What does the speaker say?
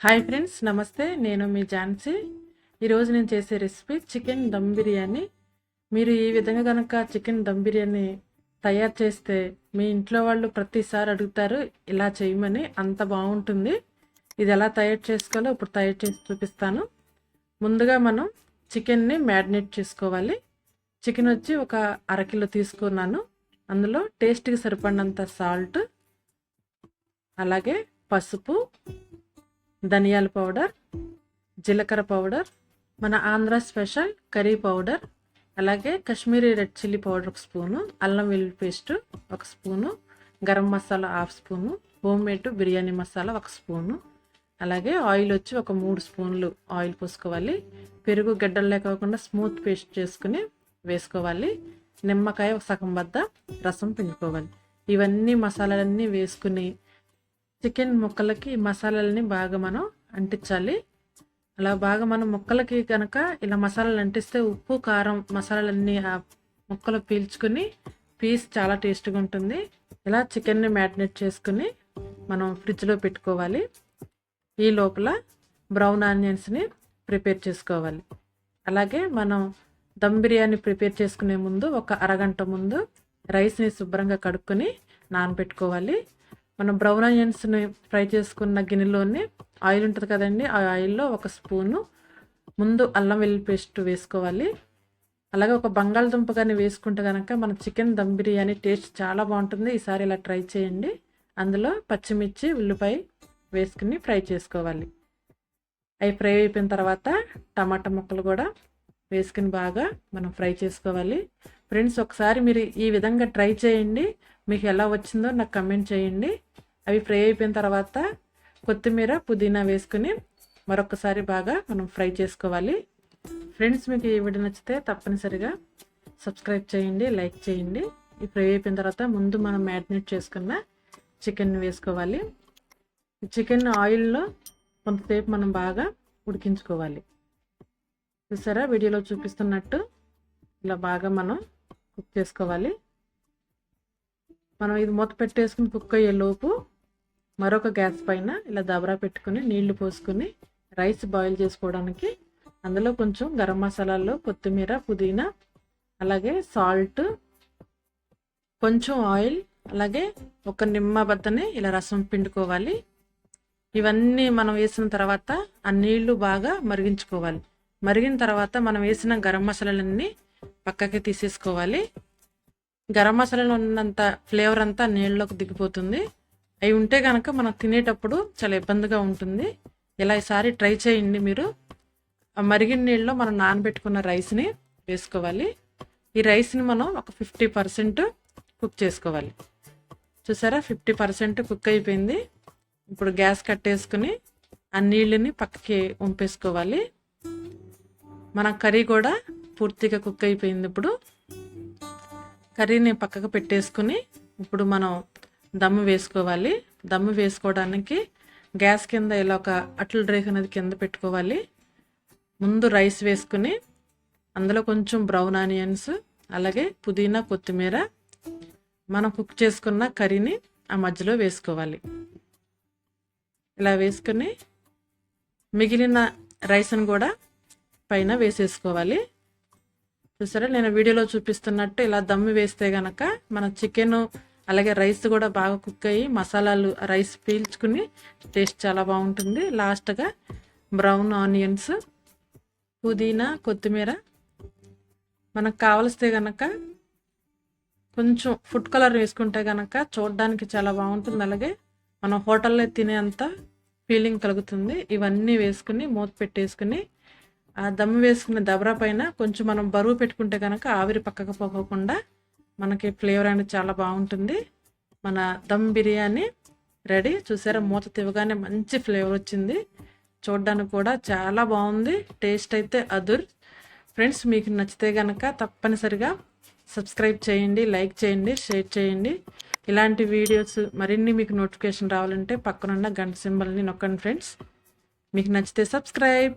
Hi friends, నమస్తే. నేను మీ ఝాన్సీ. ఈరోజు నేను చేసే రెసిపీ చికెన్ దమ్ బిర్యానీ. మీరు ఈ విధంగా కనుక చికెన్ దమ్ బిర్యానీ తయారు చేస్తే మీ ఇంట్లో వాళ్ళు ప్రతిసారి అడుగుతారు ఇలా చేయమని. అంత బాగుంటుంది. ఇది ఎలా తయారు చేసుకోవాలో ఇప్పుడు తయారు చేసి చూపిస్తాను. ముందుగా మనం చికెన్ని మ్యారినేట్ చేసుకోవాలి. చికెన్ వచ్చి ఒక అరకిలో తీసుకున్నాను. అందులో టేస్ట్కి సరిపడినంత సాల్ట్, అలాగే పసుపు, ధనియాల పౌడర్, జీలకర్ర పౌడర్, మన ఆంధ్ర స్పెషల్ కర్రీ పౌడర్, అలాగే Kashmiri red chilli powder 1 spoon, అల్లం వెల్లుల్లి paste 1 spoon, garam masala 1/2 spoon, home made biryani masala 1 spoon, అలాగే ఆయిల్ వచ్చి ఒక 3 స్పూన్లు ఆయిల్ పోసుకోవాలి. పెరుగు గడ్డలు లేకోకుండా స్మూత్ పేస్ట్ చేసుకుని వేసుకోవాలి. నిమ్మకాయ సగం వద్ద రసం పిండుకోవాలి. ఇవన్నీ మసాలాలన్నీ వేసుకుని చికెన్ ముక్కలకి మసాలాలని బాగా మనం అంటించాలి. అలా బాగా మనం ముక్కలకి కనుక ఇలా మసాలాలు అంటిస్తే ఉప్పు కారం మసాలాలన్నీ ఆ ముక్కలు పీల్చుకుని పీస్ చాలా టేస్ట్గా ఉంటుంది. ఇలా చికెన్ని మ్యారినేట్ చేసుకుని మనం ఫ్రిడ్జ్లో పెట్టుకోవాలి. ఈ లోపల బ్రౌన్ ఆనియన్స్ని ప్రిపేర్ చేసుకోవాలి. అలాగే మనం దమ్ బిర్యానీ ప్రిపేర్ చేసుకునే ముందు ఒక అరగంట ముందు రైస్ని శుభ్రంగా కడుక్కొని నానబెట్టుకోవాలి. మనం బ్రౌన్ ఆనియన్స్ని ఫ్రై చేసుకున్న గిన్నెలోని ఆయిల్ ఉంటుంది కదండి, ఆ ఆయిల్లో 1 స్పూను ముందు అల్లం వెల్లుల్లి పేస్ట్ వేసుకోవాలి. అలాగే ఒక బంగాళదుంప కానీ వేసుకుంటే కనుక మన చికెన్ దమ్ బిర్యానీ టేస్ట్ చాలా బాగుంటుంది. ఈసారి ఇలా ట్రై చేయండి. అందులో పచ్చిమిర్చి, ఉల్లిపాయ వేసుకుని ఫ్రై చేసుకోవాలి. అవి ఫ్రై అయిపోయిన తర్వాత టమాటా ముక్కలు కూడా వేసుకుని బాగా మనం ఫ్రై చేసుకోవాలి. ఫ్రెండ్స్, ఒకసారి మీరు ఈ విధంగా ట్రై చేయండి. మీకు ఎలా వచ్చిందో నాకు కమెంట్ చేయండి. అవి ఫ్రై అయిపోయిన తర్వాత కొత్తిమీర, పుదీనా వేసుకుని మరొకసారి బాగా మనం ఫ్రై చేసుకోవాలి. ఫ్రెండ్స్, మీకు ఈ వీడియో నచ్చితే తప్పనిసరిగా సబ్స్క్రైబ్ చేయండి, లైక్ చేయండి. ఈ ఫ్రై అయిపోయిన తర్వాత ముందు మనం మ్యారినేట్ చేసుకున్న చికెన్ వేసుకోవాలి. చికెన్ ఆయిల్లో కొంతసేపు మనం బాగా ఉడికించుకోవాలి. చూసారా, వీడియోలో చూపిస్తున్నట్టు ఇలా బాగా మనం కుక్ చేసుకోవాలి. మనం ఇది మూత పెట్టేసుకుని కుక్ అయ్యే లోపు మరొక గ్యాస్ పైన ఇలా దబరా పెట్టుకుని నీళ్లు పోసుకుని రైస్ బాయిల్ చేసుకోవడానికి అందులో కొంచెం గరం మసాలాలు, కొత్తిమీర, పుదీనా, అలాగే సాల్ట్, కొంచెం ఆయిల్, అలాగే ఒక నిమ్మ బద్దని ఇలా రసం పిండుకోవాలి. ఇవన్నీ మనం వేసిన తర్వాత ఆ నీళ్లు బాగా మరిగించుకోవాలి. మరిగిన తర్వాత మనం వేసిన గరం మసాలాలన్నీ పక్కకి తీసేసుకోవాలి. గరం మసాలాలో ఉన్నంత ఫ్లేవర్ అంతా నీళ్ళలోకి దిగిపోతుంది. అవి ఉంటే కనుక మనం తినేటప్పుడు చాలా ఇబ్బందిగా ఉంటుంది. ఇలా ఈసారి ట్రై చేయండి. మీరు ఆ మరిగిన నీళ్ళలో మనం నానబెట్టుకున్న రైస్ని వేసుకోవాలి. ఈ రైస్ని మనం ఒక 50% కుక్ చేసుకోవాలి. చూసారా, 50% కుక్ అయిపోయింది. ఇప్పుడు గ్యాస్ కట్టేసుకుని ఆ నీళ్ళని పక్కకి వంపేసుకోవాలి. మన కర్రీ కూడా పూర్తిగా కుక్ అయిపోయింది. ఇప్పుడు కర్రీని పక్కకు పెట్టేసుకుని ఇప్పుడు మనం దమ్ము వేసుకోవాలి. దమ్ము వేసుకోవడానికి గ్యాస్ కింద ఇలా ఒక అట్ల రేఖ అనేది కింద పెట్టుకోవాలి. ముందు రైస్ వేసుకుని అందులో కొంచెం బ్రౌన్ ఆనియన్స్, అలాగే పుదీనా, కొత్తిమీర, మనం కుక్ చేసుకున్న కర్రీని ఆ మధ్యలో వేసుకోవాలి. ఇలా వేసుకుని మిగిలిన రైస్ని కూడా పైన వేసేసుకోవాలి. చూసారా, నేను వీడియోలో చూపిస్తున్నట్టు ఇలా దమ్ము వేస్తే గనక మన చికెన్ అలాగే రైస్ కూడా బాగా కుక్ అయ్యి మసాలాలు రైస్ పీల్చుకుని టేస్ట్ చాలా బాగుంటుంది. లాస్ట్గా బ్రౌన్ ఆనియన్స్, పుదీనా, కొత్తిమీర మనకు కావలిస్తే గనక కొంచెం ఫుడ్ కలర్ వేసుకుంటే గనక చూడడానికి చాలా బాగుంటుంది. అలాగే మనం హోటల్లో తినేంత ఫీలింగ్ కలుగుతుంది. ఇవన్నీ వేసుకుని మూత పెట్టేసుకుని ఆ దమ్ము వేసుకున్న దబరా పైన కొంచెం మనం బరువు పెట్టుకుంటే కనుక ఆవిరి పక్కకు పోకుండా మనకి ఫ్లేవర్ అనేది చాలా బాగుంటుంది. మన దమ్ బిర్యానీ రెడీ. చూసారా, మూత తివ్వగానే మంచి ఫ్లేవర్ వచ్చింది. చూడడానికి కూడా చాలా బాగుంది. టేస్ట్ అయితే అదుర్. ఫ్రెండ్స్, మీకు నచ్చితే కనుక తప్పనిసరిగా సబ్స్క్రైబ్ చేయండి, లైక్ చేయండి, షేర్ చేయండి. ఇలాంటి వీడియోస్ మరిన్ని మీకు నోటిఫికేషన్ రావాలంటే పక్కనున్న గంట సింబల్ని నొక్కండి. ఫ్రెండ్స్, మీకు నచ్చితే సబ్స్క్రైబ్.